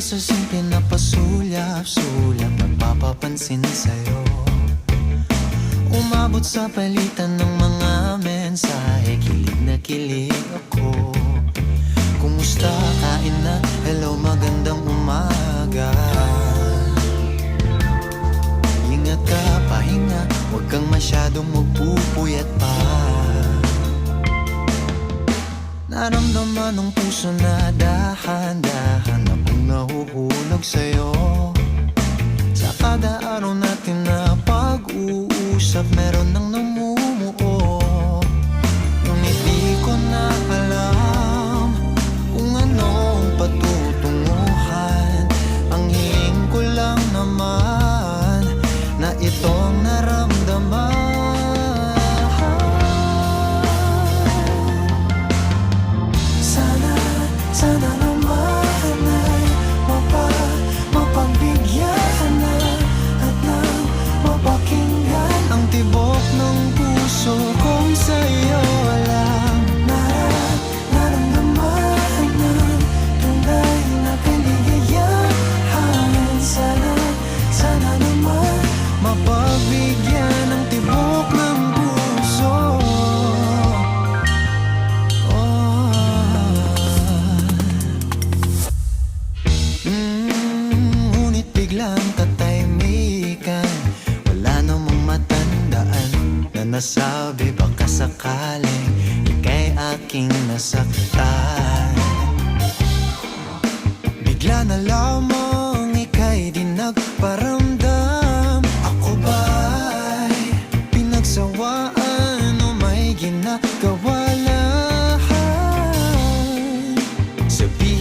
sa simple na pasulyap-sulyap, nagpapapansin sa'yo. Umabot sa palitan ng mga mensahe, kilig na kilig ako. Kumusta, kain na, hello, magandang umaga. Ingat ka, pahinga, huwag kang masyadong magpupuyat pa. Naramdaman ng puso na dahan-dahan akong nahuhulog sa'yo. Sa kada araw natin na pag-uusap, meron nang namumuo. Ngunit di ko na alam kung anong patutunguhan. Ang hiling ko lang naman na itong naramdaman. Sana naman ay mapagbigyan na at nang mapakinggan ang tibok ng puso kong sa'yo lang naramdaman ng tunay na kaligayahan. Sana naman mapagbigyan ang tibok ng puso. Ngunit biglang katahimikan, wala namang matandaan na nasabi baka sakaling ika'y aking nasaktan. Bigla na lamang ika'y di nagparamdam. Ako ba'y pinagsawaan o may ginagawa lang? Sabi